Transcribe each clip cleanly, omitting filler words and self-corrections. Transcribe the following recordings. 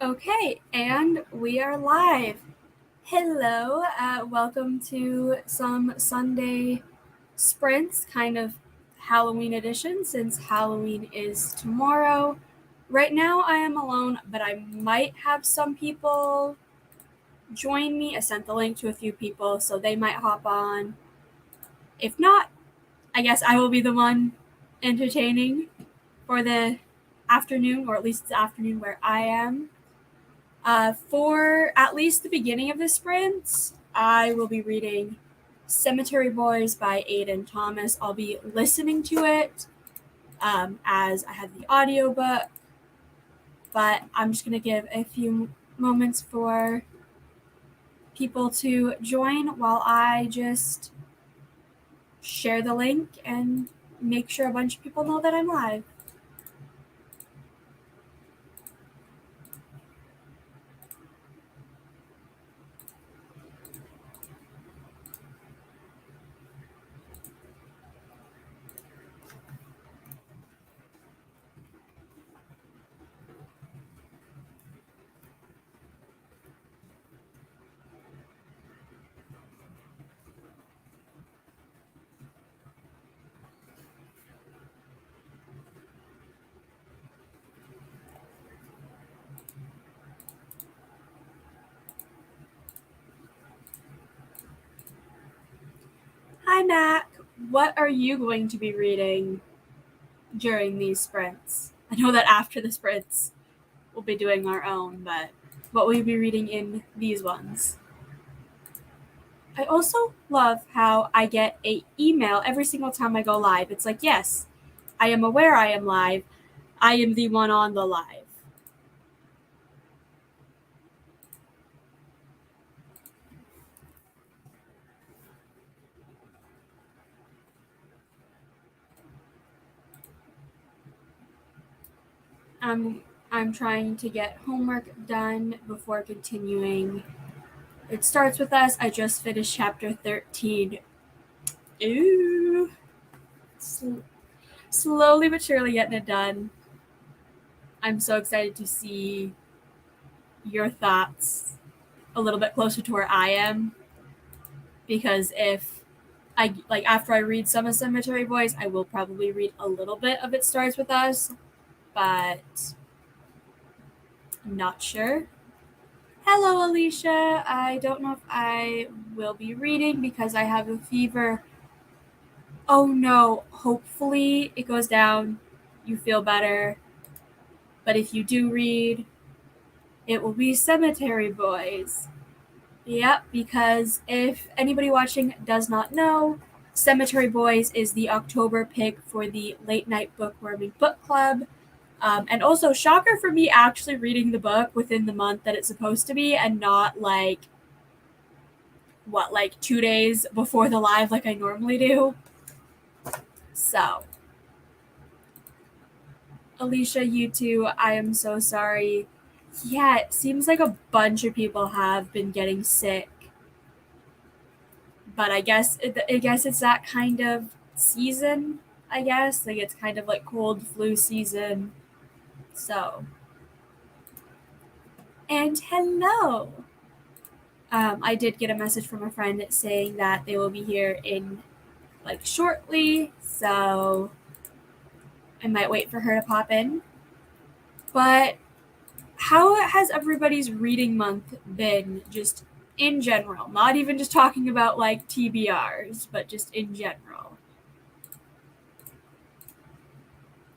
Okay, and we are live. Hello, welcome to some Sunday sprints, kind of Halloween edition, since Halloween is tomorrow. Right now, I am alone, but I might have some people join me. I sent the link to a few people, so they might hop on. If not, I guess I will be the one entertaining for the afternoon, or at least the afternoon where I am. For at least the beginning of the sprint, I will be reading Cemetery Boys by Aidan Thomas. I'll be listening to it as I have the audiobook, but I'm just going to give a few moments for people to join while I just share the link and make sure a bunch of people know that I'm live. Hi, Mac. What are you going to be reading during these sprints? I know that after the sprints, we'll be doing our own, but what will you be reading in these ones? I also love how I get a email every single time I go live. It's like, yes, I am aware I am live. I am the one on the live. I'm trying to get homework done before continuing. It starts with us. I just finished chapter 13. Ooh. Slowly but surely getting it done. I'm so excited to see your thoughts a little bit closer to where I am. Because if I like after I read some of Cemetery Boys, I will probably read a little bit of It Starts With Us, but I'm not sure. Hello, Alicia. I don't know if I will be reading because I have a fever. Oh no, hopefully it goes down. You feel better. But if you do read, it will be Cemetery Boys. Yep, because if anybody watching does not know, Cemetery Boys is the October pick for the Late Night Bookworming Book Club. And also, shocker for me actually reading the book within the month that it's supposed to be and not like 2 days before the live like I normally do. So, Alicia, you too, I am so sorry. Yeah, it seems like a bunch of people have been getting sick. But I guess it's that kind of season. I guess like it's kind of like cold flu season. So, and hello. I did get a message from a friend saying that they will be here in like shortly, so I might wait for her to pop in. But how has everybody's reading month been just in general? Not even just talking about like TBRs, but just in general.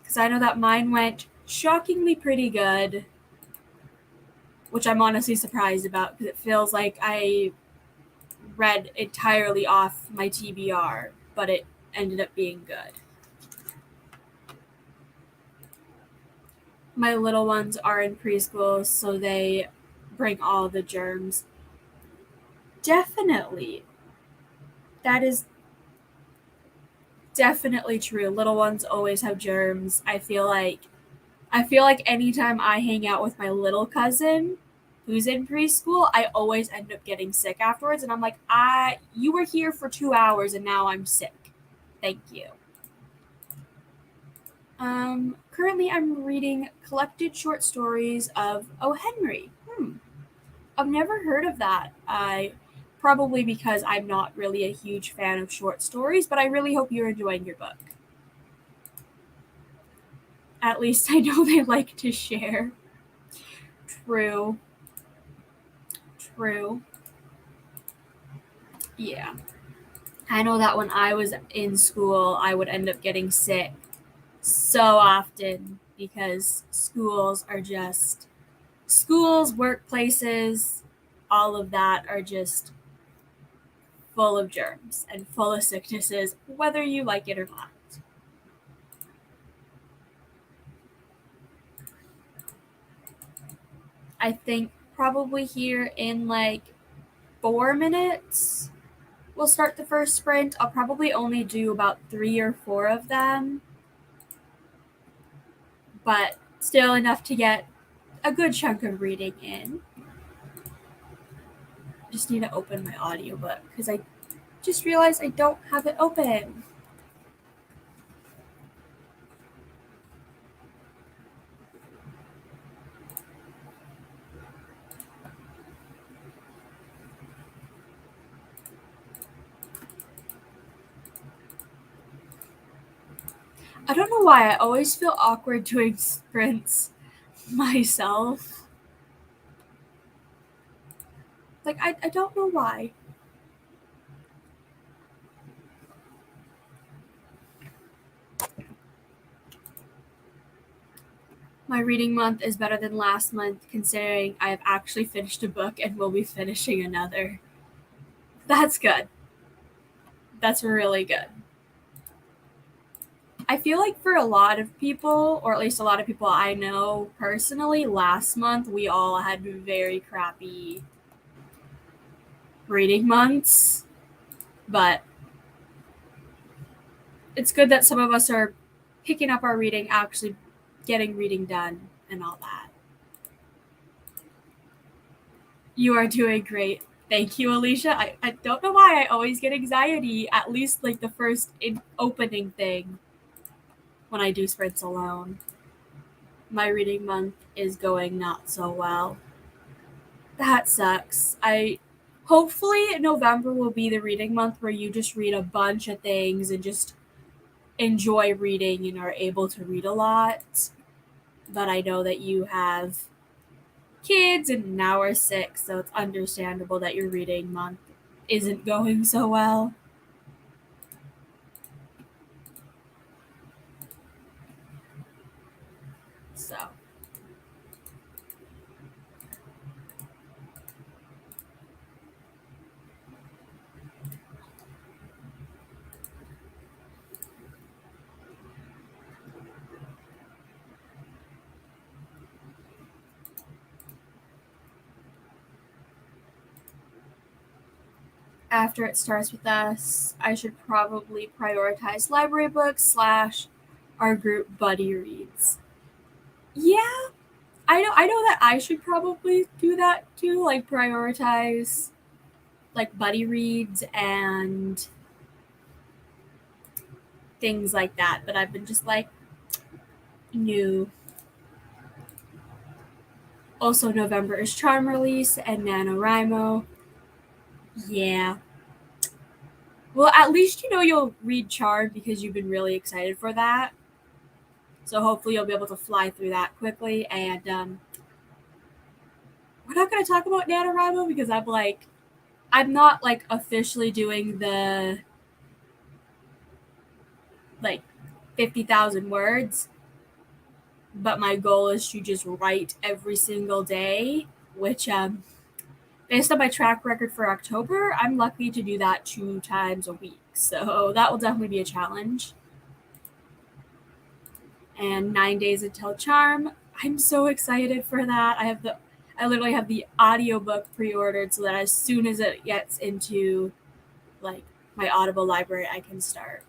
Because I know that mine went shockingly pretty good, which I'm honestly surprised about because it feels like I read entirely off my TBR, but it ended up being good. My little ones are in preschool, so they bring all the germs. Definitely. That is definitely true. Little ones always have germs. I feel like anytime I hang out with my little cousin who's in preschool, I always end up getting sick afterwards and I'm like, you were here for 2 hours and now I'm sick. Thank you. Currently I'm reading Collected Short Stories of O. Henry. I've never heard of that. Probably because I'm not really a huge fan of short stories, but I really hope you're enjoying your book. At least I know they like to share. True. Yeah. I know that when I was in school, I would end up getting sick so often because schools, workplaces, all of that are just full of germs and full of sicknesses, whether you like it or not. I think probably here in like 4 minutes, we'll start the first sprint. I'll probably only do about 3 or 4 of them, but still enough to get a good chunk of reading in. Just need to open my audiobook because I just realized I don't have it open. I don't know why I always feel awkward doing sprints myself. Like, I don't know why. My reading month is better than last month, considering I have actually finished a book and will be finishing another. That's good. That's really good. I feel like for a lot of people, or at least a lot of people I know personally, last month we all had very crappy reading months. But it's good that some of us are picking up our reading, actually getting reading done, and all that. You are doing great. Thank you, Alicia. I don't know why I always get anxiety, at least like the first opening thing when I do sprints alone. My reading month is going not so well. That sucks. Hopefully November will be the reading month where you just read a bunch of things and just enjoy reading and are able to read a lot. But I know that you have kids and now are sick, so it's understandable that your reading month isn't going so well. So after it starts with us, I should probably prioritize library books slash our group buddy reads. Yeah, I know that I should probably do that too, like prioritize like buddy reads and things like that, but I've been just like new. Also, November is Charm release and NaNoWriMo. Yeah. Well, at least you know you'll read Charm because you've been really excited for that. So hopefully you'll be able to fly through that quickly. And we're not going to talk about NaNoWriMo because I'm not like officially doing the like 50,000 words, but my goal is to just write every single day, which based on my track record for October, I'm lucky to do that 2 times a week. So that will definitely be a challenge. And 9 days until Charm. I'm so excited for that. I literally have the audiobook pre-ordered so that as soon as it gets into like my Audible library, I can start.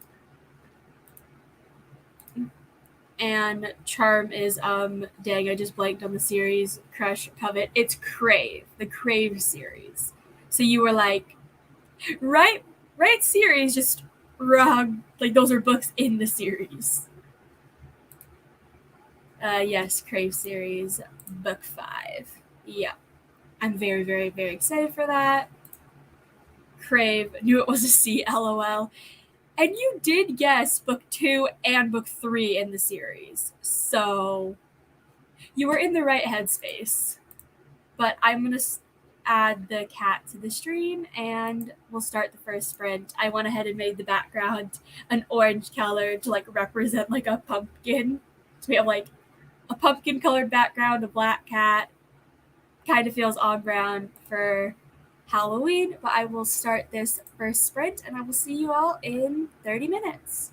And Charm is dang, I just blanked on the series. Crush, Covet. It's Crave, the Crave series. So you were like, right series, just wrong. Like those are books in the series. Yes, Crave series, book 5. Yeah, I'm very, very, very excited for that. Crave, knew it was a C, lol. And you did guess book 2 and book 3 in the series. So you were in the right headspace. But I'm going to add the cat to the stream and we'll start the first sprint. I went ahead and made the background an orange color to like represent like a pumpkin. So we have like a pumpkin colored background, a black cat. Kind of feels on brand for Halloween, but I will start this first sprint and I will see you all in 30 minutes.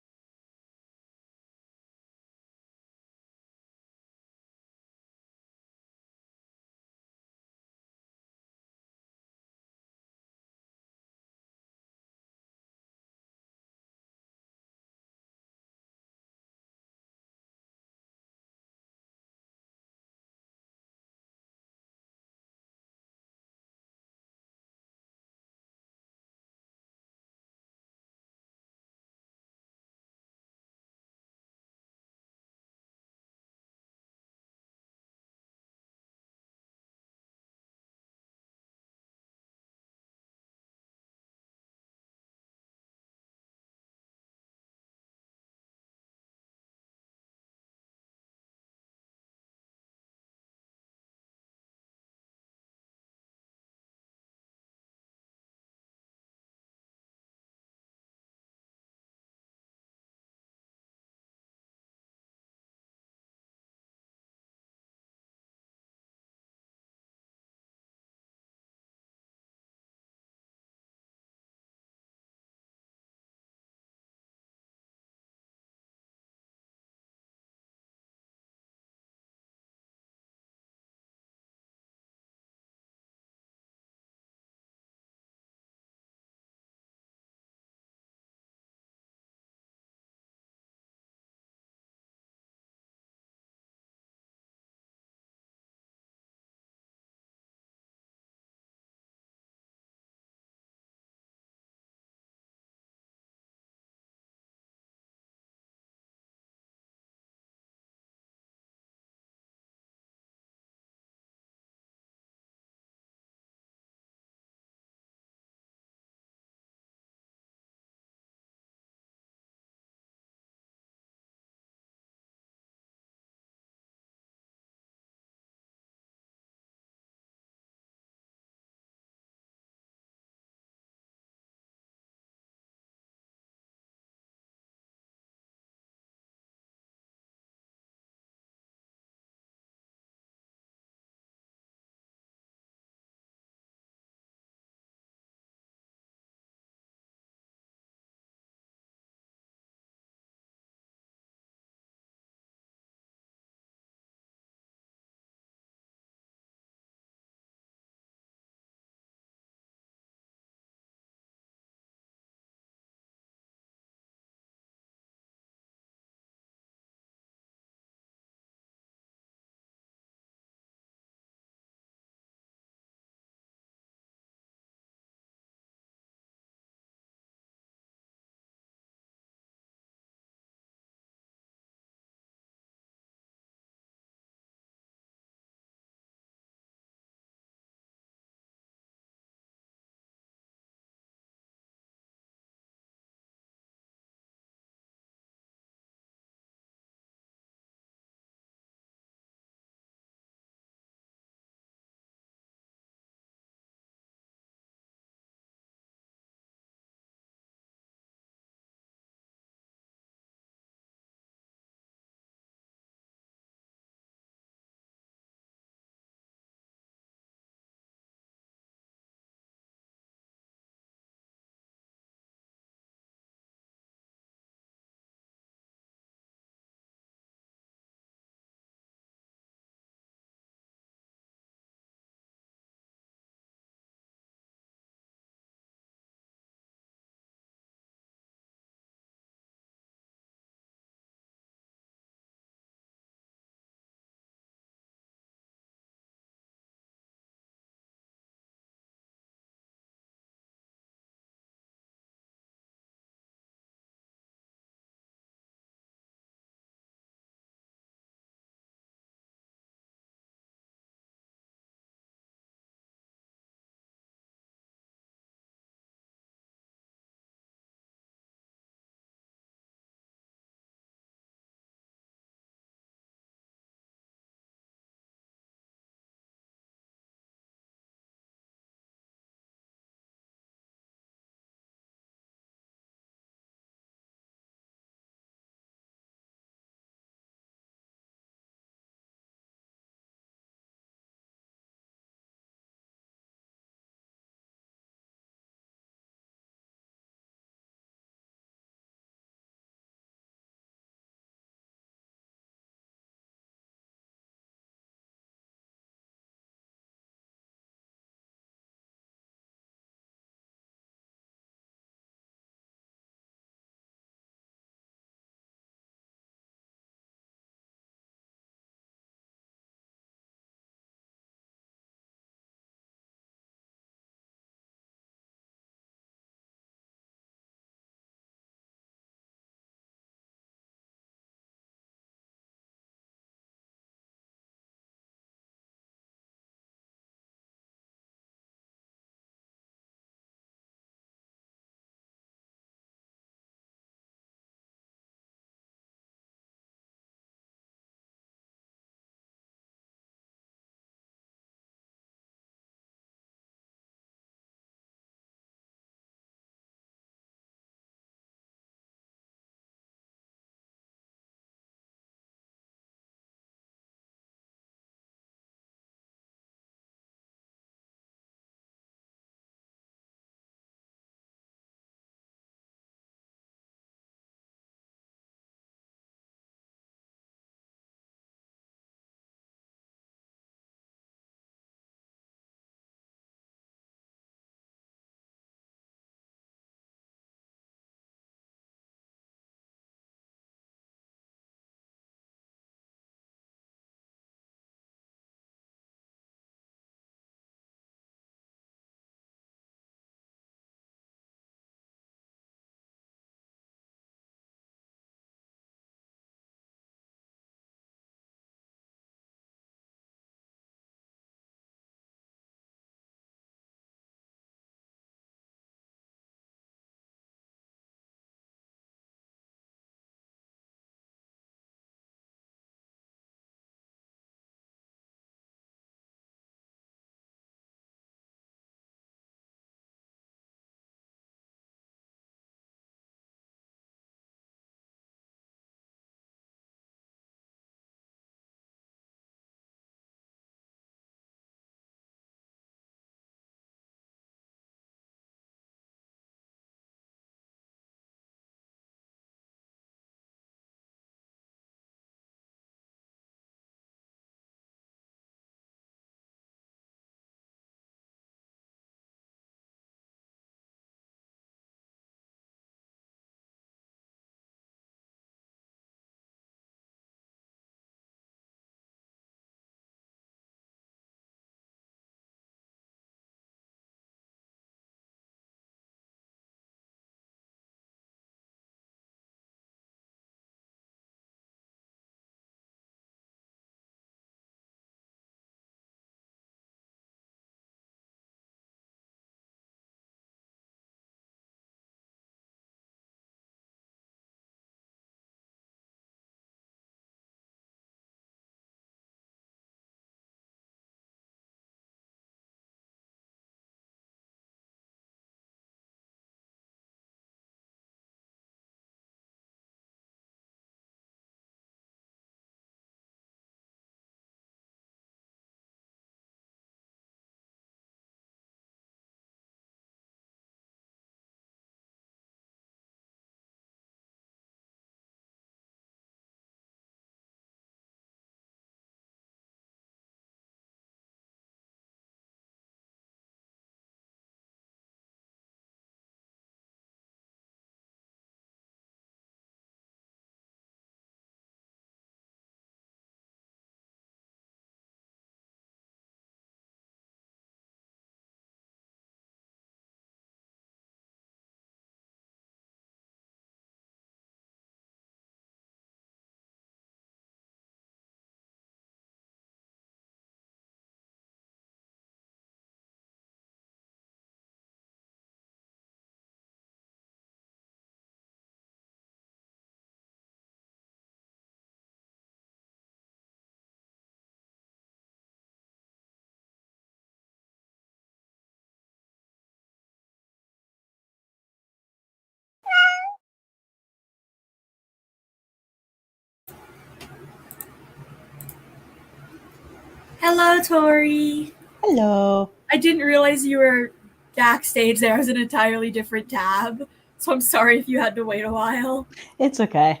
Hello, Tori. Hello. I didn't realize you were backstage. There was an entirely different tab, so I'm sorry if you had to wait a while. It's okay.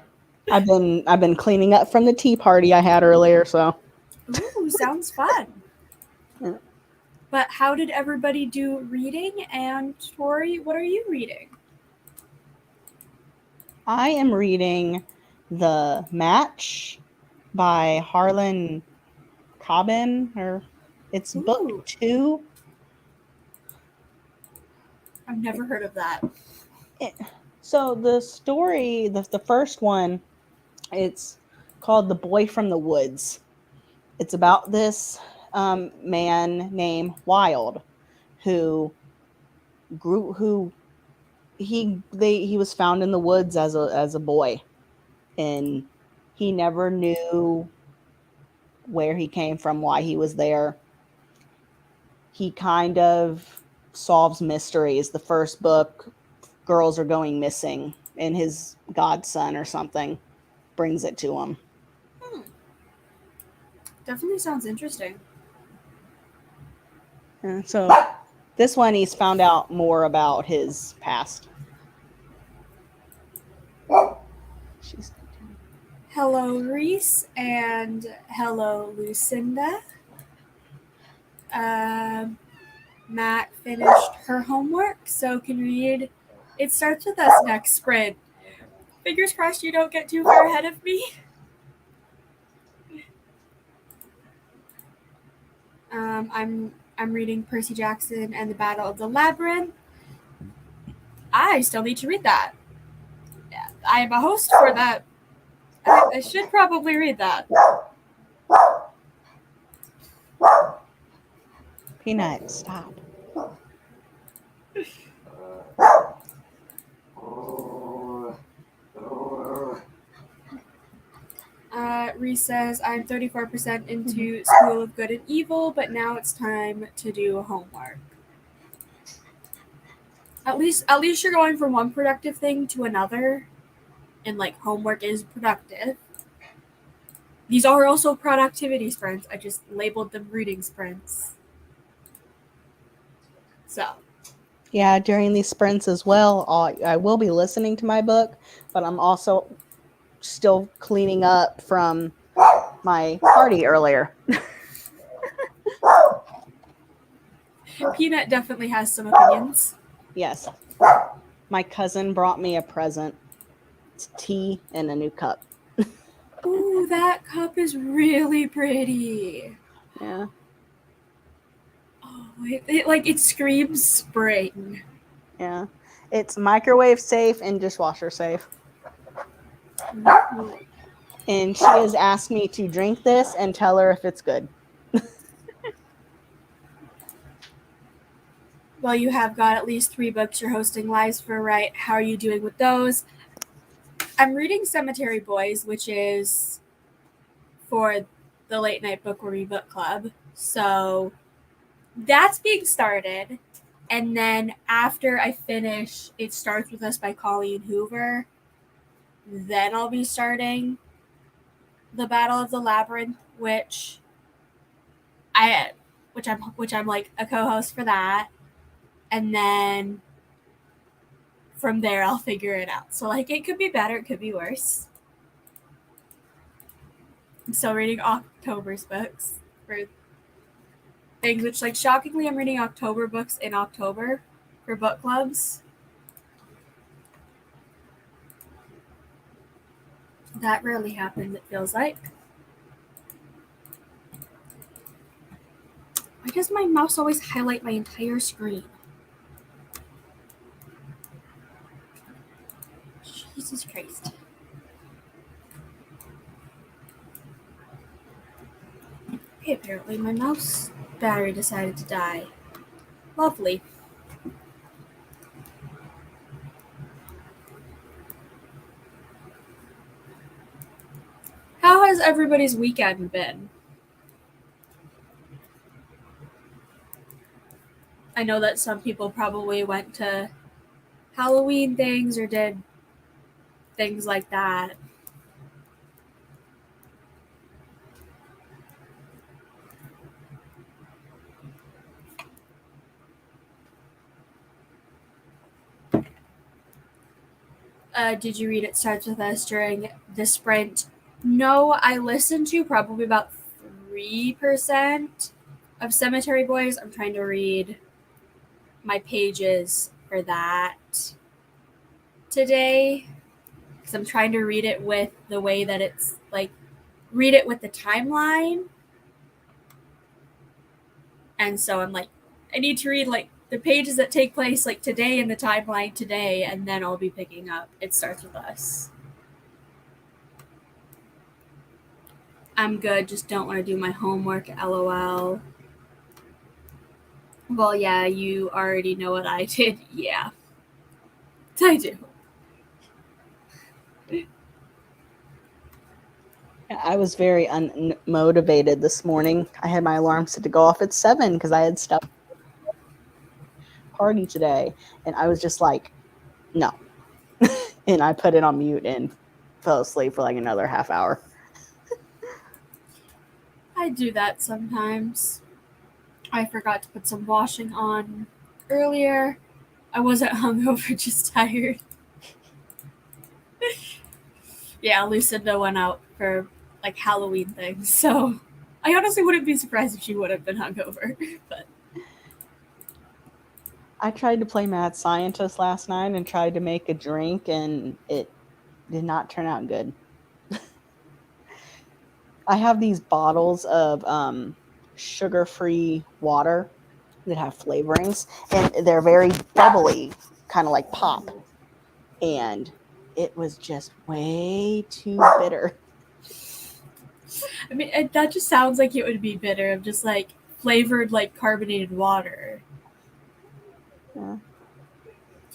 I've been cleaning up from the tea party I had earlier, so Ooh, sounds fun. Yeah. But how did everybody do reading? And Tori, what are you reading? I am reading The Match by Harlan Coben, or it's book Ooh, 2. I've never heard of that. It, so the story, the first one, it's called The Boy from the Woods. It's about this man named Wild who who he was found in the woods as a boy, and he never knew where he came from, why he was there. He kind of solves mysteries. The first book, girls are going missing, and his godson or something brings it to him. Definitely sounds interesting. And so this one, he's found out more about his past. She's Hello, Reese, and hello, Lucinda. Matt finished her homework, so can read. It starts with us next sprint. Fingers crossed you don't get too far ahead of me. I'm reading Percy Jackson and the Battle of the Labyrinth. I still need to read that. I am a host for that. I should probably read that. Peanut, stop. Reese says, I'm 34% into School of Good and Evil, but now it's time to do homework. At least you're going from one productive thing to another, and like homework is productive. These are also productivity sprints. I just labeled them reading sprints. So, Yeah, during these sprints as well, I will be listening to my book, but I'm also still cleaning up from my party earlier. Peanut definitely has some opinions. Yes. My cousin brought me a present. It's tea and a new cup. Ooh, that cup is really pretty. Yeah. Oh, it screams spring. Yeah. It's microwave safe and dishwasher safe. Ooh. And she has asked me to drink this and tell her if it's good. Well, you have got at least 3 books you're hosting lives for, right? How are you doing with those? I'm reading Cemetery Boys, which is for the Late Night Bookwormy Book Club. So that's being started. And then after I finish It Starts With Us by Colleen Hoover, then I'll be starting The Battle of the Labyrinth, I which I'm like a co-host for that. And then from there I'll figure it out. So like it could be better, it could be worse. I'm still reading October's books for things, which like shockingly I'm reading October books in October for book clubs. That rarely happens, it feels like. Why does my mouse always highlight my entire screen? Jesus Christ. Okay, apparently my mouse battery decided to die. Lovely. How has everybody's weekend been? I know that some people probably went to Halloween things or did things like that. Did you read It Starts With Us during the sprint? No, I listened to probably about 3% of Cemetery Boys. I'm trying to read my pages for that today because I'm trying to read it with the way that it's like, read it with the timeline. And so I'm like, I need to read like the pages that take place like today in the timeline today, and then I'll be picking up It Starts With Us. I'm good, just don't want to do my homework, LOL. Well, yeah, you already know what I did. Yeah, I do. I was very unmotivated this morning. I had my alarm set to go off at 7 because I had stuff party today, and I was just like, no. And I put it on mute and fell asleep for like another half hour. I do that sometimes. I forgot to put some washing on earlier. I wasn't hungover, just tired. Yeah, Lucinda went out for like Halloween things, so I honestly wouldn't be surprised if she would have been hungover. But I tried to play Mad Scientist last night and tried to make a drink, and it did not turn out good. I have these bottles of sugar-free water that have flavorings, and they're very bubbly, kind of like pop. And it was just way too bitter. I mean, that just sounds like it would be bitter of just like flavored like carbonated water. Yeah.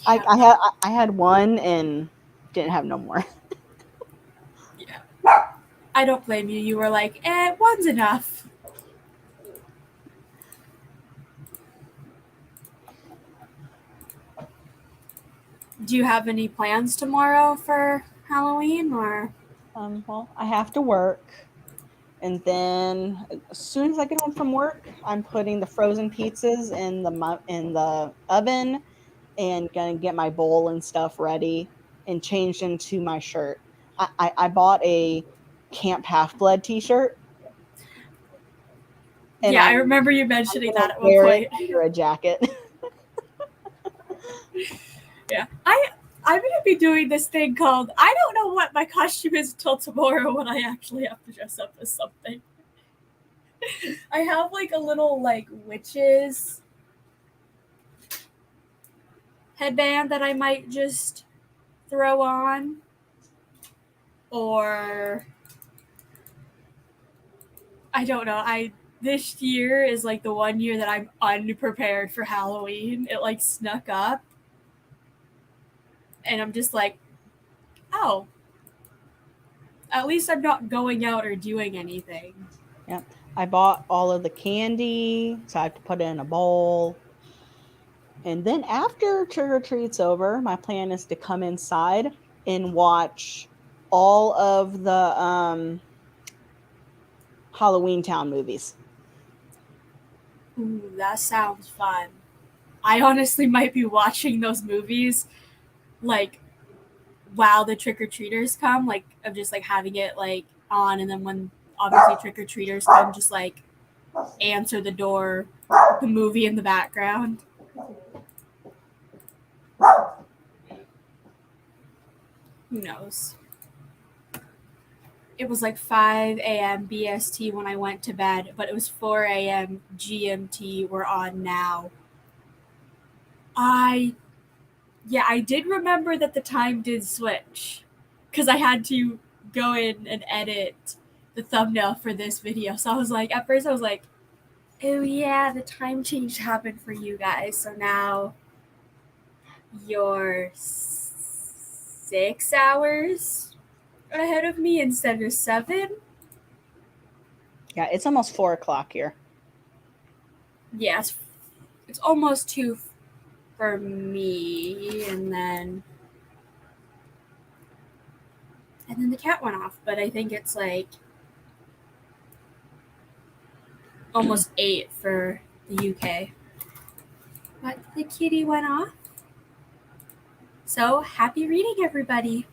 Yeah. I had one and didn't have no more. Yeah. I don't blame you. You were like, one's enough. Do you have any plans tomorrow for Halloween or? Well, I have to work, and then as soon as I get home from work, I'm putting the frozen pizzas in the oven and gonna get my bowl and stuff ready and change into my shirt. I bought a Camp Half Blood t-shirt, and Yeah, I I'm remember you mentioning gonna that at one wear it point. under a jacket. Yeah, I'm gonna be doing this thing called I don't know what my costume is until tomorrow when I actually have to dress up as something. I have like a little like witches headband that I might just throw on, or I don't know. This year is like the one year that I'm unprepared for Halloween. It like snuck up, and I'm just like, oh, at least I'm not going out or doing anything. Yeah, I bought all of the candy, so I have to put it in a bowl. And then after trick or treat's over, my plan is to come inside and watch all of the Halloween Town movies. Ooh, that sounds fun. I honestly might be watching those movies like while the trick or treaters come, like of just like having it like on, and then when obviously trick or treaters come, just like answer the door, the movie in the background. Who knows? It was like 5 a.m. BST when I went to bed, but it was 4 a.m. GMT. We're on now. I did remember that the time did switch because I had to go in and edit the thumbnail for this video. So I was like, at first I was like, oh yeah, the time change happened for you guys. So now you're 6 hours ahead of me instead of 7. Yeah, it's almost 4 o'clock here. Yes, it's almost 2 for me, and then the cat went off. But I think it's like almost 8 for the UK. But the kitty went off. So happy reading, everybody.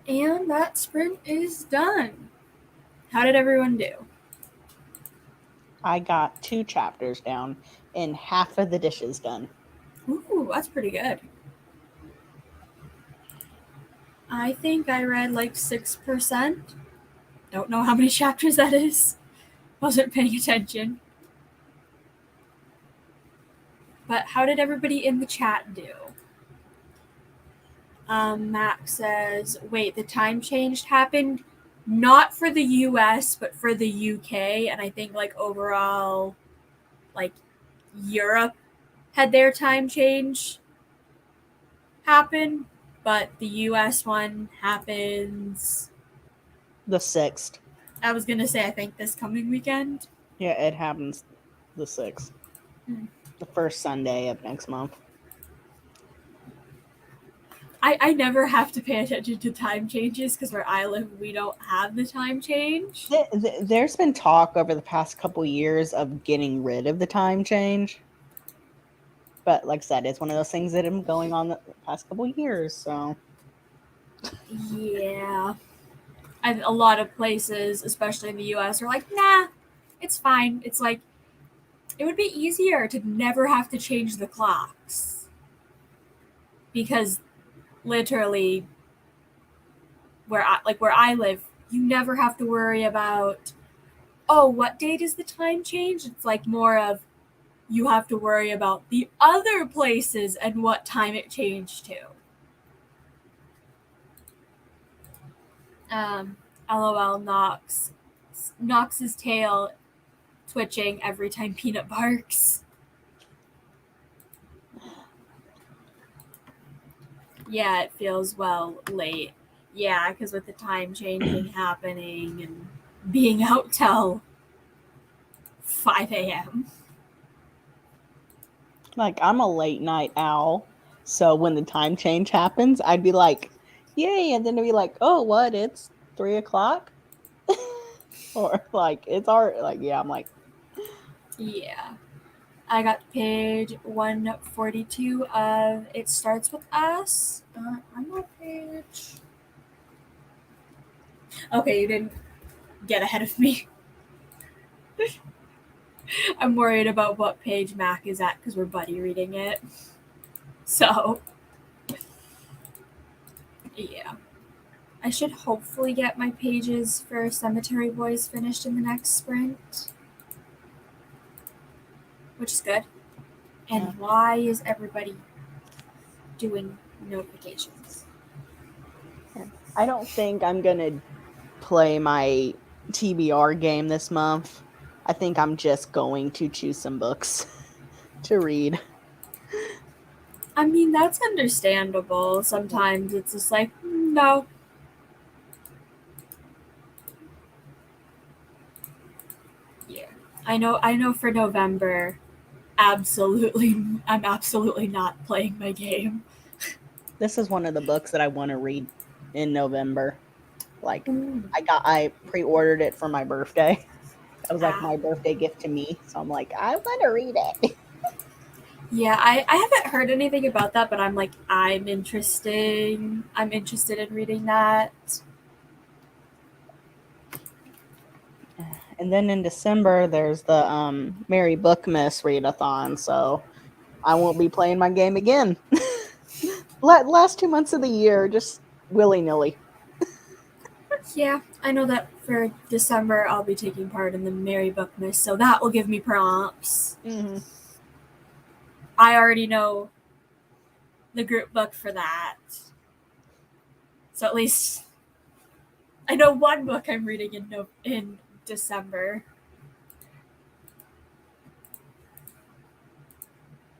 And that sprint is done. How did everyone do? I got 2 chapters down and half of the dishes done. Ooh, that's pretty good. I think I read like 6%. Don't know how many chapters that is. Wasn't paying attention. But how did everybody in the chat do? Max says, wait, the time change happened not for the US, but for the UK. And I think like overall, like Europe had their time change happen, but the US one happens. The 6th. I was going to say, I think this coming weekend. Yeah, it happens the 6th. The first Sunday of next month. I never have to pay attention to time changes because where I live, we don't have the time change. There's been talk over the past couple years of getting rid of the time change. But like I said, it's one of those things that have been going on the past couple years. So Yeah. And a lot of places, especially in the US, are like, nah, it's fine. It's like, it would be easier to never have to change the clocks. Because literally, where I live, you never have to worry about, oh, what date is the time change? It's like more of you have to worry about the other places and what time it changed to. LOL Knox's tail twitching every time Peanut barks. Yeah, it feels late. Yeah, because with the time changing happening and being out till 5 a.m. like I'm a late night owl. So when the time change happens, I'd be like, yay, and then it'd be like, oh, what? It's 3:00? Or like it's already like, yeah, I'm like, Yeah. I got page 142 of It Starts With Us. I'm on page. Okay, you didn't get ahead of me. I'm worried about what page Mac is at because we're buddy reading it. So, yeah. I should hopefully get my pages for Cemetery Boys finished in the next sprint, which is good. And yeah. why is everybody doing notifications? I don't think I'm gonna play my TBR game this month. I think I'm just going to choose some books to read. I mean, that's understandable. Sometimes it's just like, no. Yeah. I know for November, I'm absolutely not playing my game. This is one of the books that I want to read in November. Like I pre-ordered it for my birthday. That was like my birthday gift to me. So I'm like, I want to read it. Yeah, I haven't heard anything about that, but I'm interested in reading that. And then in December there's the Mary Bookmas readathon, so I won't be playing my game again. Last 2 months of the year, just willy-nilly. Yeah, I know that for December I'll be taking part in the Mary Bookmas, so that will give me prompts. Mm-hmm. I already know the group book for that. So at least I know one book I'm reading in December.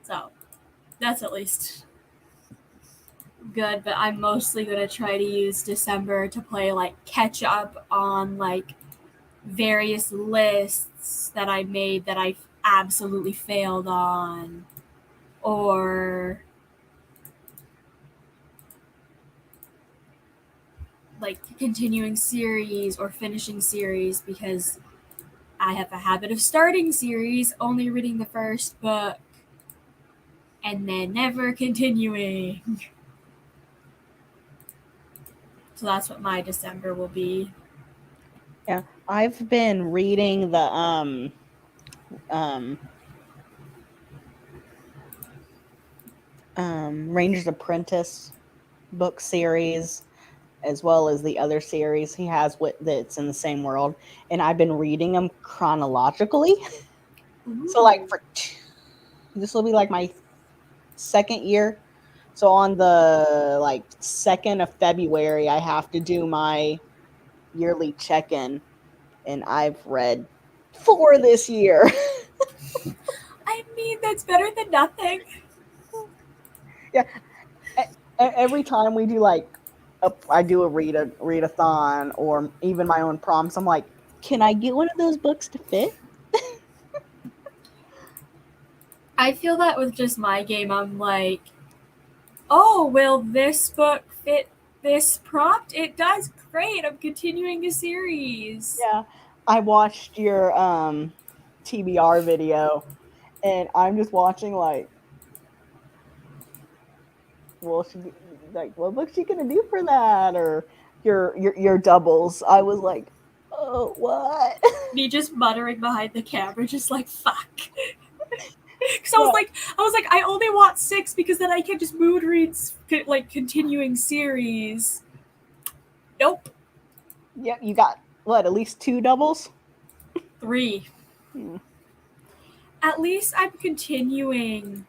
So that's at least good, but I'm mostly going to try to use December to play like catch up on like various lists that I made that I absolutely failed on, or like continuing series or finishing series, because I have a habit of starting series, only reading the first book, and then never continuing. So that's what my December will be. Yeah, I've been reading the Ranger's Apprentice book series, as well as the other series he has that's in the same world, and I've been reading them chronologically. So like this will be like my second year. So on the like 2nd of February, I have to do my yearly check-in, and I've read 4 this year. I mean, that's better than nothing. Yeah, every time we do like I do a readathon or even my own prompts, I'm like, can I get one of those books to fit? I feel that with just my game, I'm like, oh, will this book fit this prompt? It does. Great. I'm continuing a series. Yeah, I watched your TBR video, and I'm just watching like, well, like, what book's she gonna do for that? Or your doubles. I was like, oh, what? Me just muttering behind the camera, just like, fuck. Because Yeah. I was like, I only want 6 because then I can just mood read like continuing series. Nope. Yep, you got what? At least 2 doubles. 3. At least I'm continuing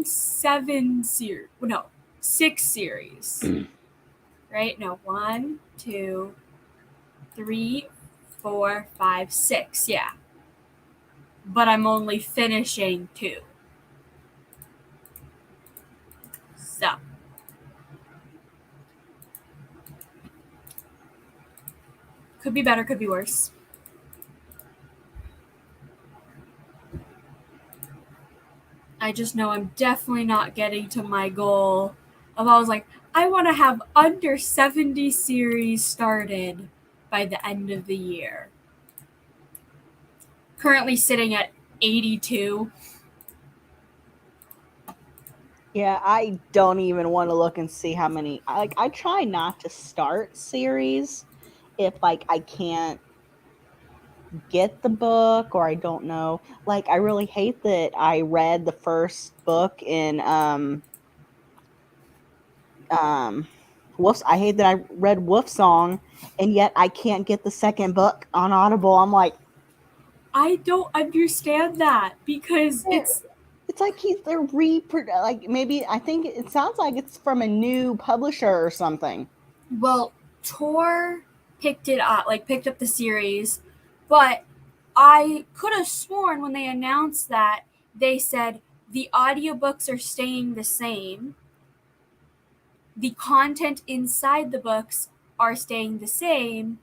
7 series. No, 6 series. Right? No, 1, 2, 3, 4, 5, 6. Yeah. But I'm only finishing 2. So. Could be better, could be worse. I just know I'm definitely not getting to my goal of I was like, I want to have under 70 series started by the end of the year. Currently sitting at 82. Yeah, I don't even want to look and see how many. I try not to start series if like I can't get the book or I don't know. Like I really hate that I read the first book in Wolf's. I hate that I read Wolfsong and yet I can't get the second book on Audible. I'm like, I don't understand that because it's like they're like maybe I think it sounds like it's from a new publisher or something. well, Tor picked up the series, but I could have sworn when they announced that they said the audiobooks are staying the same. The content inside the books are staying the same,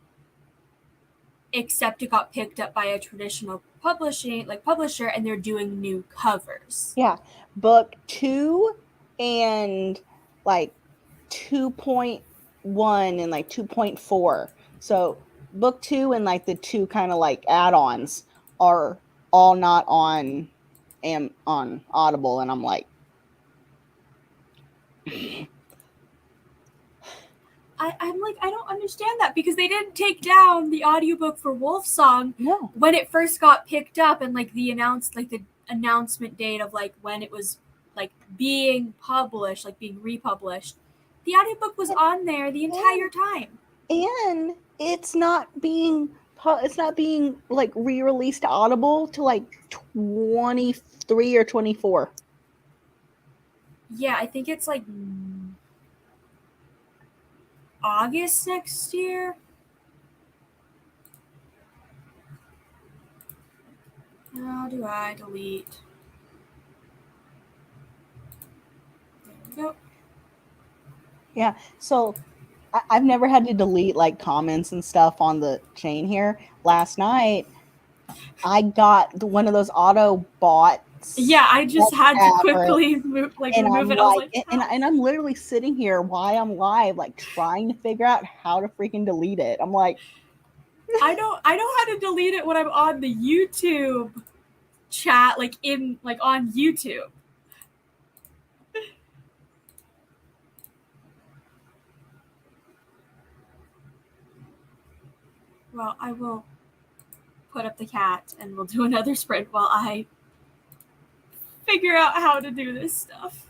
except it got picked up by a traditional publisher and they're doing new covers. Yeah, book 2 and like 2.1 and like 2.4. So book 2 and like the 2 kind of like add-ons are all not on on Audible, and I'm like, I'm like, I don't understand that because they didn't take down the audiobook for Wolfsong no. when it first got picked up and like the announcement date of like when it was like being published, like being republished. The audiobook was on there the entire time. And it's not being like re-released to Audible to like 23 or 24. Yeah, I think it's like August next year. How do I delete? There we go. Yeah, so I've never had to delete like comments and stuff on the chain here. Last night, I got one of those auto bots. Yeah, I just had to quickly remove it. I was like, and I'm literally sitting here while I'm live, like trying to figure out how to freaking delete it. I'm like, I know how to delete it when I'm on the YouTube chat, like on YouTube. Well, I will put up the cat and we'll do another sprint while I figure out how to do this stuff.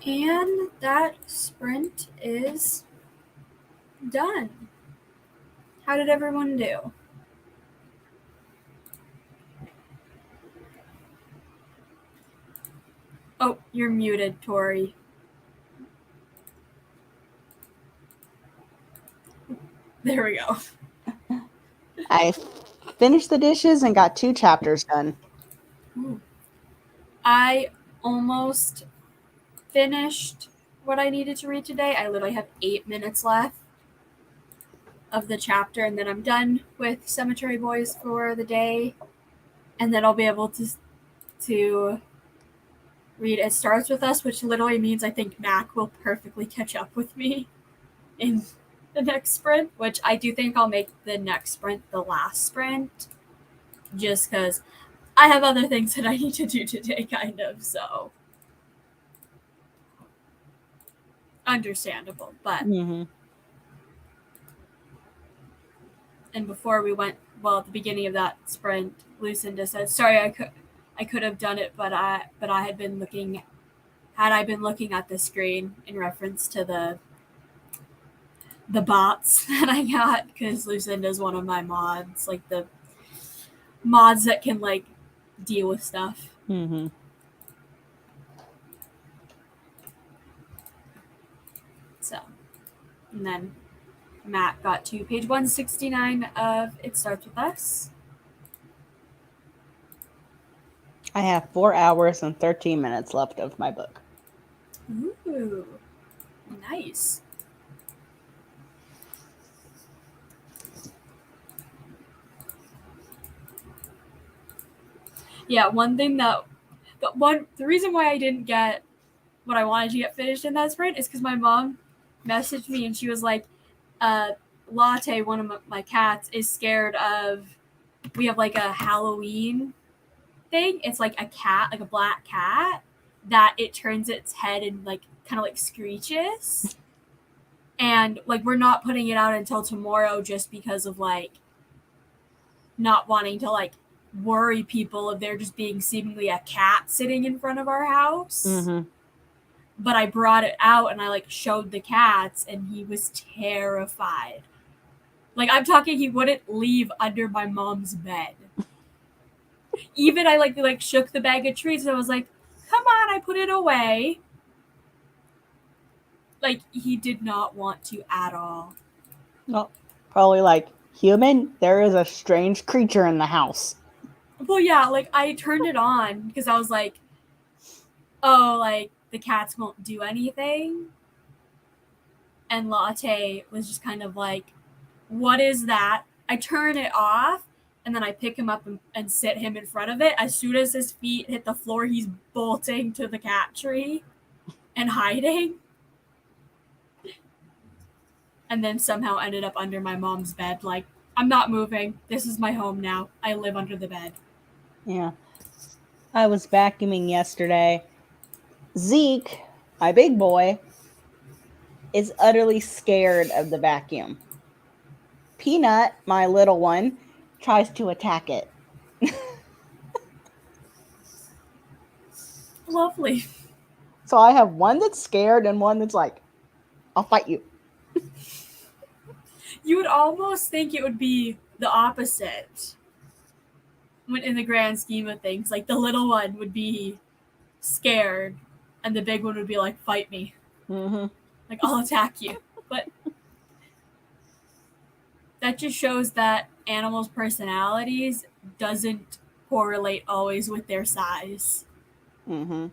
And that sprint is done. How did everyone do? Oh, you're muted, Tori. There we go. I finished the dishes and got 2 chapters done. Ooh. I almost finished what I needed to read today. I literally have 8 minutes left of the chapter, and then I'm done with Cemetery Boys for the day. And then I'll be able to read It Starts With Us, which literally means I think Mac will perfectly catch up with me in the next sprint, which I do think I'll make the next sprint the last sprint, just because I have other things that I need to do today, kind of, so understandable. But Mm-hmm. and before we went, well, at the beginning of that sprint, Lucinda said, "Sorry, I could have done it, but I had been looking at the screen in reference to the bots that I got, because Lucinda's one of my mods, like the mods that can like deal with stuff." Mm-hmm. So, and then Matt got to page 169 of It Starts With Us. I have 4 hours and 13 minutes left of my book. Ooh, nice. Yeah, one thing that the reason why I didn't get what I wanted to get finished in that sprint is because my mom messaged me and she was like, Latte, one of my cats, is scared of. We have like a Halloween thing. It's like a cat, like a black cat, that it turns its head and like kind of like screeches. And like we're not putting it out until tomorrow just because of like not wanting to like worry people if there just being seemingly a cat sitting in front of our house. Mm-hmm. But I brought it out and I like showed the cats and he was terrified. Like I'm talking, he wouldn't leave under my mom's bed. Even I like shook the bag of treats and I was like, "Come on," I put it away. Like he did not want to at all. Well, probably like, human, there is a strange creature in the house. Well, yeah, like I turned it on because I was like, "Oh, like the cats won't do anything." And Latte was just kind of like, "What is that?" I turn it off and then I pick him up and sit him in front of it. As soon as his feet hit the floor, he's bolting to the cat tree and hiding. And then somehow ended up under my mom's bed. Like, "I'm not moving. This is my home now. I live under the bed." Yeah. I was vacuuming yesterday. Zeke, my big boy, is utterly scared of the vacuum. Peanut, my little one, tries to attack it. Lovely. So I have one that's scared and one that's like, I'll fight you. You would almost think it would be the opposite. When in the grand scheme of things, like the little one would be scared and the big one would be like, "Fight me." Mm-hmm. Like, "I'll attack you." But that just shows that animals' personalities doesn't correlate always with their size. Mm-hmm.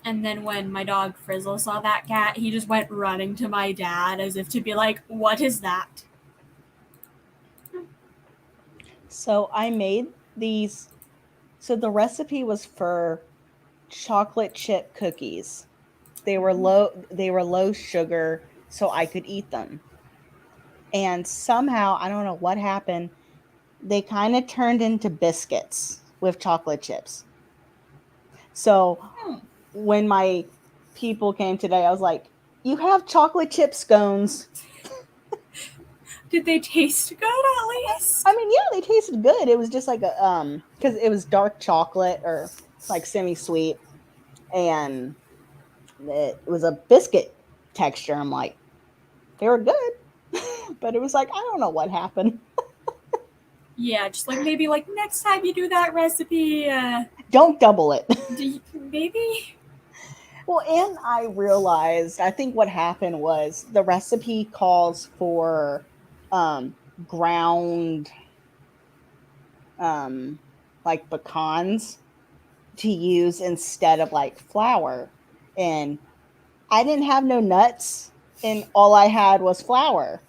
And then when my dog Frizzle saw that cat, he just went running to my dad as if to be like, "What is that?" So I made these. So the recipe was for chocolate chip cookies. They were low sugar, so I could eat them. And somehow, I don't know what happened, they kind of turned into biscuits with chocolate chips. So when my people came today, I was like, "You have chocolate chip scones." Did they taste good at least? I mean, yeah, they tasted good. It was just like a because it was dark chocolate or like semi-sweet, and it was a biscuit texture. I'm like, they were good, but it was like I don't know what happened. Yeah, just like maybe like next time you do that recipe, Don't double it. maybe. Well, and I realized I think what happened was the recipe calls for ground like pecans to use instead of like flour. And I didn't have no nuts and all I had was flour.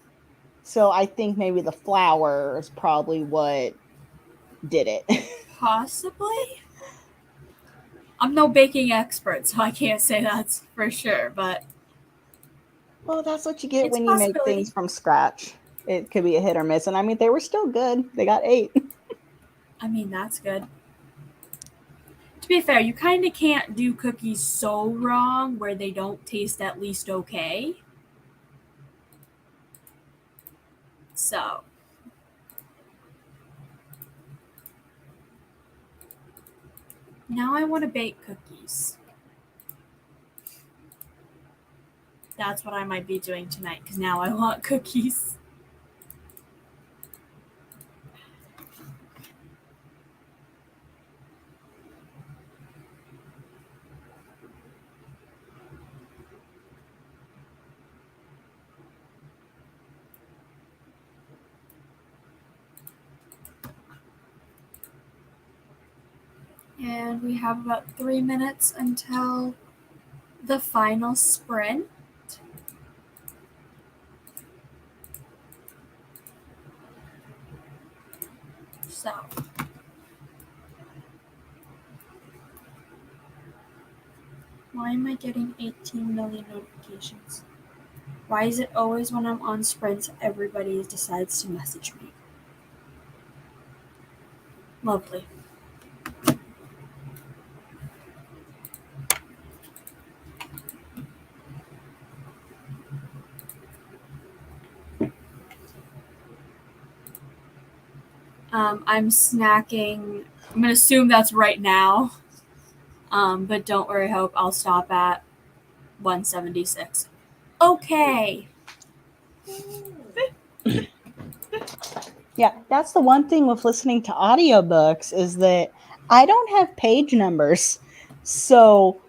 So I think maybe the flour is probably what did it. Possibly. I'm no baking expert, so I can't say that's for sure, but Well, that's what you get it's a when you make possibility. things from scratch. It could be a hit or miss. And I mean, they were still good. They got 8. I mean, that's good. To be fair, you kind of can't do cookies so wrong where they don't taste at least okay. So, now I want to bake cookies. That's what I might be doing tonight because now I want cookies. And we have about 3 minutes until the final sprint. So, why am I getting 18 million notifications? Why is it always when I'm on sprints, everybody decides to message me? Lovely. I'm snacking. I'm gonna assume that's right now. But don't worry, Hope. I'll stop at 176. Okay. Yeah, that's the one thing with listening to audiobooks is that I don't have page numbers. So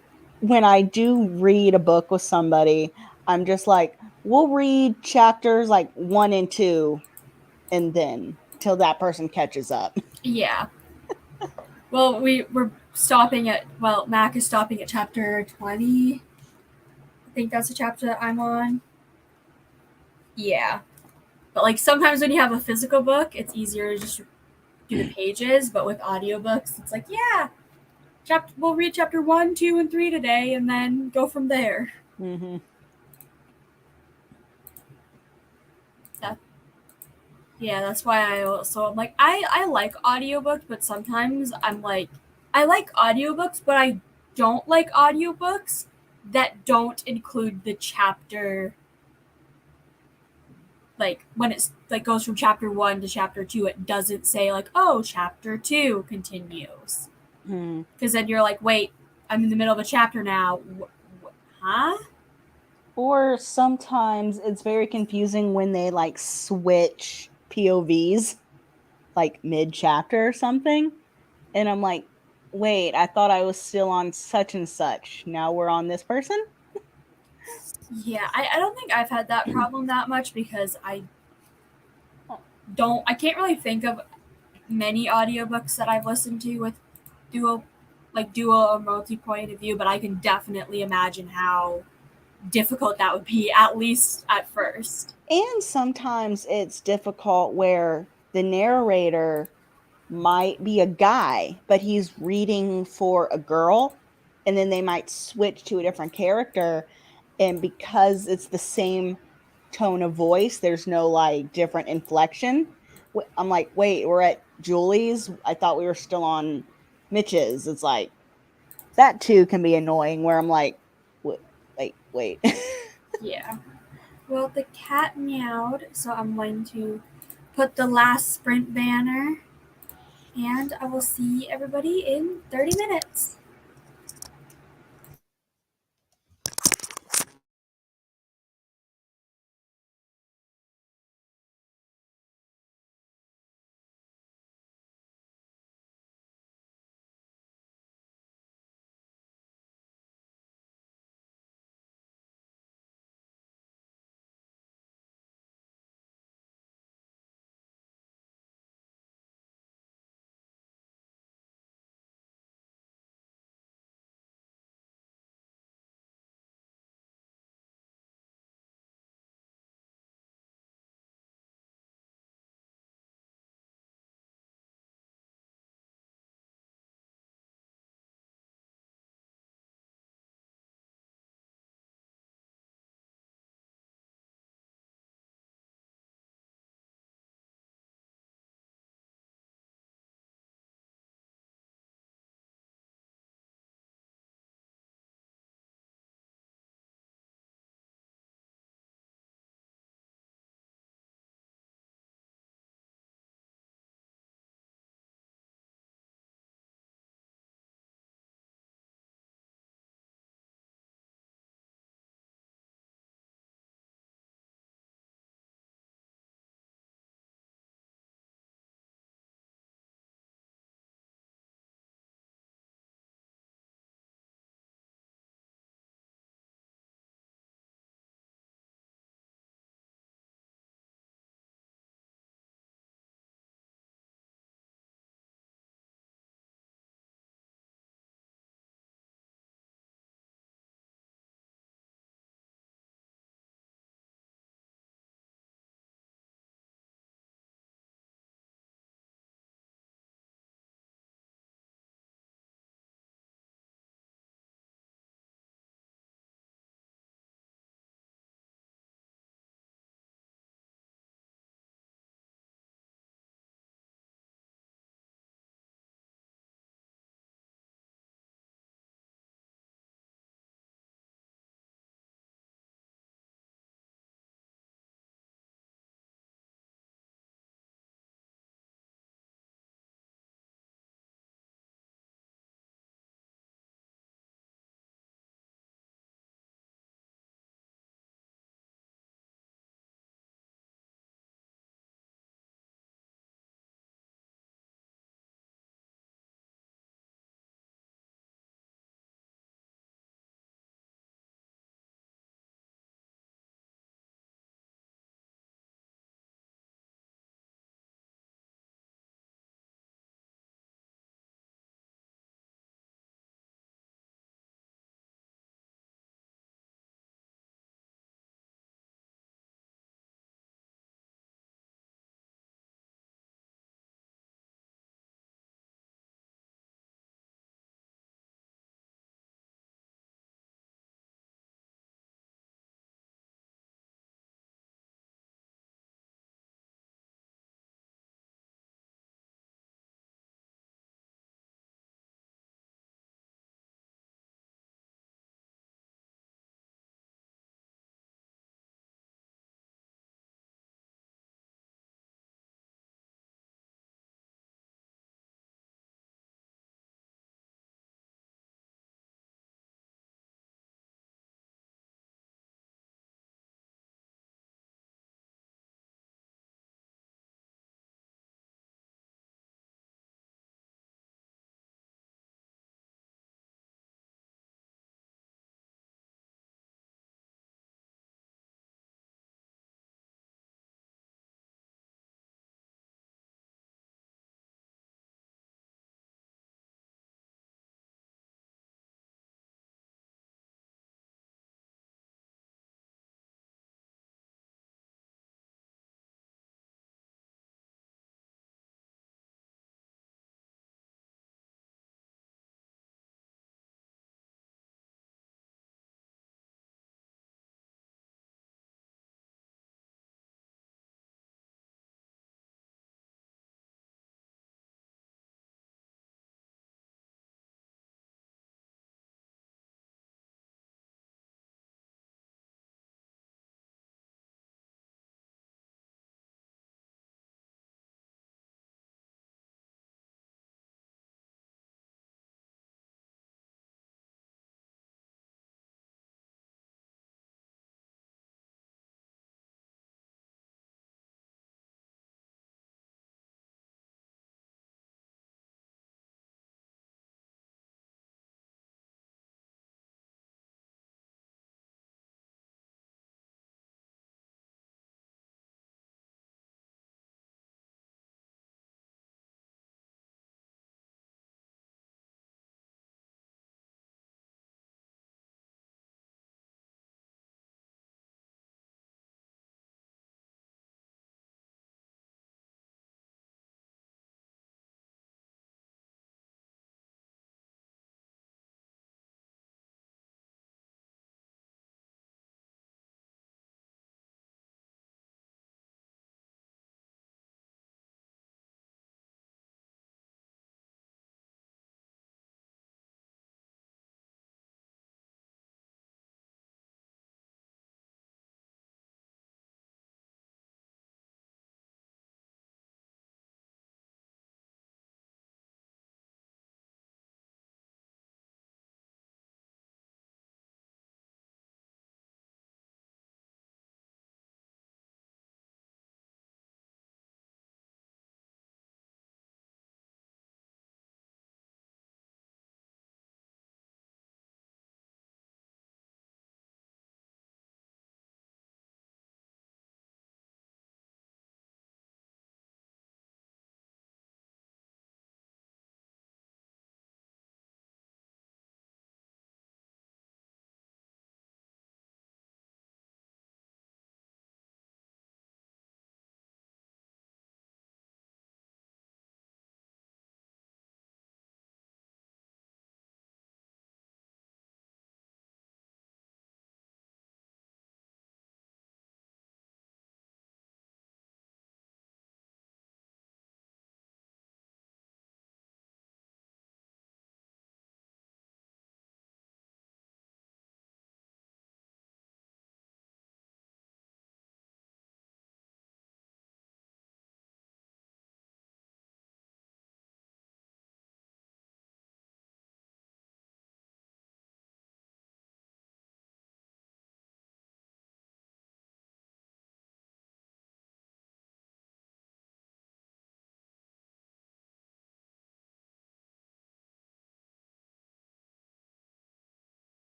when I do read a book with somebody, I'm just like, we'll read chapters like 1 and 2 and then till that person catches up. Yeah. Well, we're stopping at, well, Mac is stopping at chapter 20. I think that's the chapter that I'm on. Yeah. But like sometimes when you have a physical book, it's easier to just do the pages, but with audiobooks, it's like, yeah, we'll read chapter 1, 2, and 3 today and then go from there. Mm-hmm. Yeah, that's why I'm like, I like audiobooks, but sometimes I'm like, I like audiobooks, but I don't like audiobooks that don't include the chapter, like when it's like goes from chapter 1 to chapter 2, it doesn't say like, oh, chapter 2 continues. Because then you're like, wait, I'm in the middle of a chapter now. Huh? Or sometimes it's very confusing when they like switch POVs like mid chapter or something. And I'm like, wait, I thought I was still on such and such. Now we're on this person? Yeah, I don't think I've had that problem that much because I can't really think of many audiobooks that I've listened to with dual or multi point of view, but I can definitely imagine how difficult that would be, at least at first. And sometimes it's difficult where the narrator might be a guy, but he's reading for a girl, and then they might switch to a different character. And because it's the same tone of voice, there's no like different inflection. I'm like, wait, we're at Julie's. I thought we were still on Mitch's. It's like that too can be annoying where I'm like, wait. Yeah. Well, the cat meowed, so I'm going to put the last sprint banner, and I will see everybody in 30 minutes.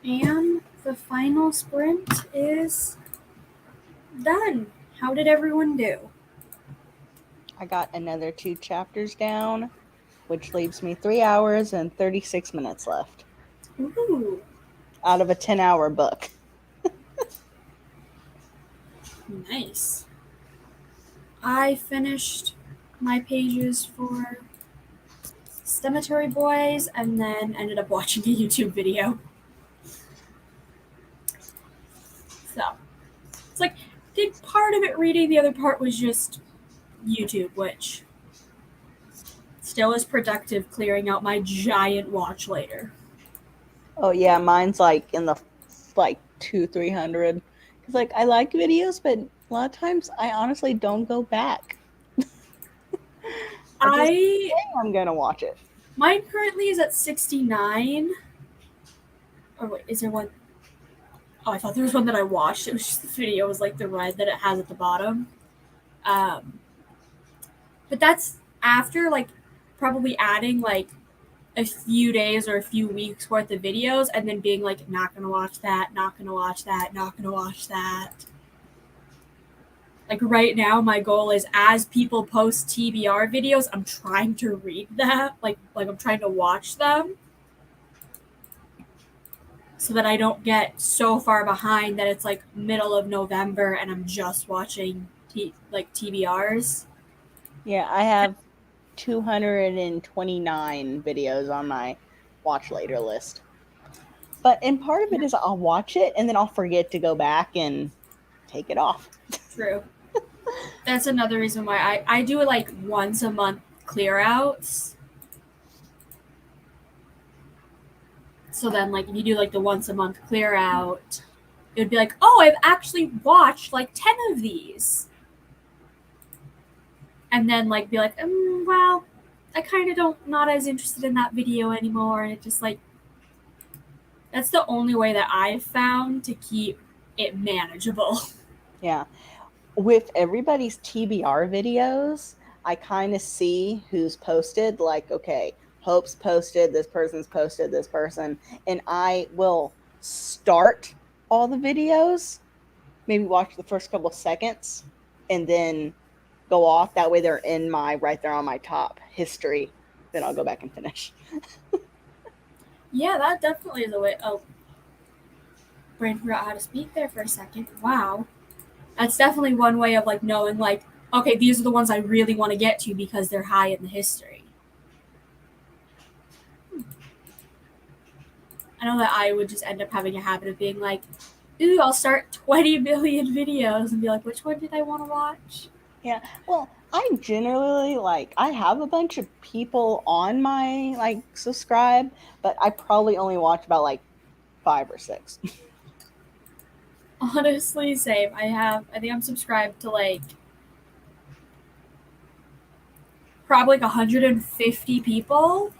And the final sprint is done. How did everyone do? I got another 2 chapters down, which leaves me 3 hours and 36 minutes left Ooh, out of a 10-hour book. nice. I finished my pages for Cemetery Boys and then ended up watching a YouTube video. So it's like, did part of it reading, the other part was just YouTube, which still is productive clearing out my giant watch later. Oh yeah, mine's like in the like 200-300. Cause like I like videos, but a lot of times I honestly don't go back. I just I I'm gonna watch it. Mine currently is at 69. Or wait, is there one? Oh, I thought there was one that I watched. It was just the video was like the red that it has at the bottom. Um, but that's after like probably adding like a few days or a few weeks worth of videos and then being like, not gonna watch that, not gonna watch that, not gonna watch that. Like right now, my goal is as people post TBR videos, I'm trying to read that. Like I'm trying to watch them so that I don't get so far behind that it's like middle of November and I'm just watching TBRs. Yeah, I have 229 videos on my watch later list. But and part of it is I'll watch it and then I'll forget to go back and take it off. True. That's another reason why I do it like once a month clear outs. So then like if you do like the once a month clear out, it would be like, oh, I've actually watched like 10 of these. And then like be like, well, I kind of don't not as interested in that video anymore. And it just like that's the only way that I've found to keep it manageable. Yeah. With everybody's TBR videos, I kind of see who's posted, like, okay, Hope's posted, this person's posted, this person, and I will start all the videos, maybe watch the first couple of seconds, and then go off. That way they're in my, right there on my top history. Then I'll go back and finish. Yeah, that definitely is a way. Oh, brain forgot how to speak there for a second. Wow. That's definitely one way of like knowing like, okay, these are the ones I really want to get to because they're high in the history. I know that I would just end up having a habit of being like, ooh, I'll start 20 million videos and be like, which one did I want to watch? Yeah. Well, I generally like I have a bunch of people on my like subscribe, but I probably only watch about like 5 or 6. Honestly, same. I think I'm subscribed to like probably like 150 people,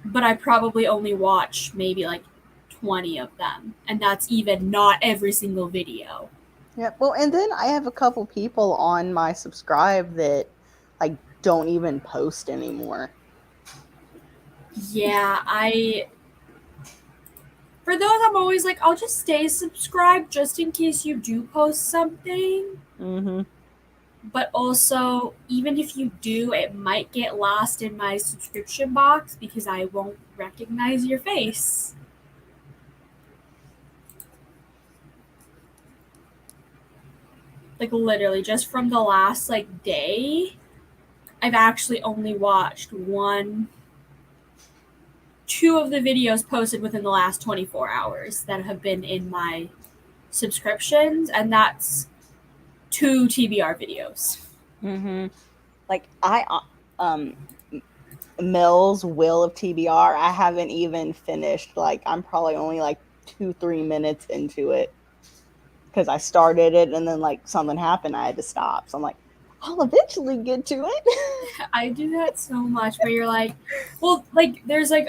but I probably only watch maybe like 20 of them. And that's even not every single video. Yeah. Well, and then I have a couple people on my subscribe that like don't even post anymore. Yeah, for those, I'm always like, I'll just stay subscribed just in case you do post something. Mhm. But also, even if you do, it might get lost in my subscription box because I won't recognize your face. Like literally, just from the last like day, I've actually only watched two of the videos posted within the last 24 hours that have been in my subscriptions, and that's 2 TBR videos. Mhm. Like um Mel's Will of TBR, I haven't even finished. Like I'm probably only like 2-3 minutes into it because I started it and then like something happened, I had to stop. So I'm like, I'll eventually get to it. I do that so much where you're like, well, like there's like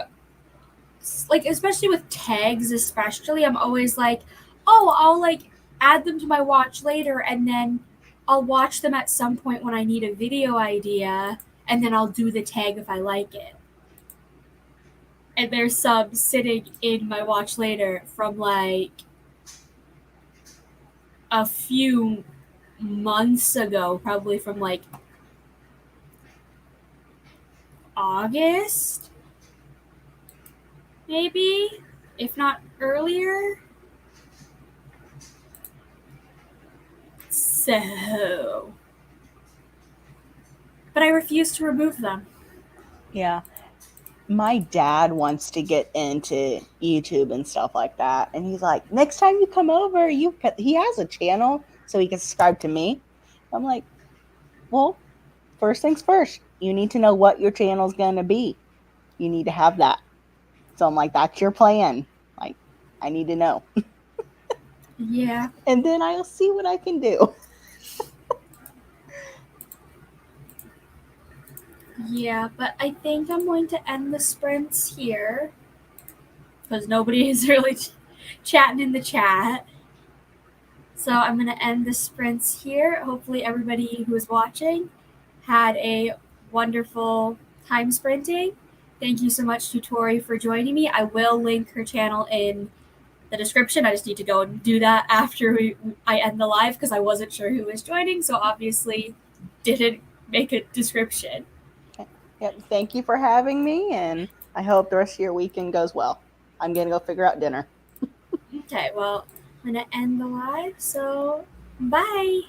especially with tags, especially I'm always like, oh, I'll like add them to my watch later and then I'll watch them at some point when I need a video idea and then I'll do the tag if I like it. And there's some sitting in my watch later from like a few months ago, probably from like August, maybe, if not earlier. So, but I refuse to remove them. Yeah. My dad wants to get into YouTube and stuff like that. And he's like, next time you come over, he has a channel so he can subscribe to me. I'm like, well, first things first, you need to know what your channel's going to be. You need to have that. So I'm like, that's your plan. Like, I need to know. Yeah. And then I'll see what I can do. Yeah, but I think I'm going to end the sprints here because nobody is really chatting in the chat. So I'm going to end the sprints here. Hopefully, everybody who is watching had a wonderful time sprinting. Thank you so much to Tori for joining me. I will link her channel in the description. I just need to go and do that after I end the live because I wasn't sure who was joining, so obviously didn't make a description. Yep. Thank you for having me, and I hope the rest of your weekend goes well. I'm going to go figure out dinner. Okay, well, I'm going to end the live, so bye.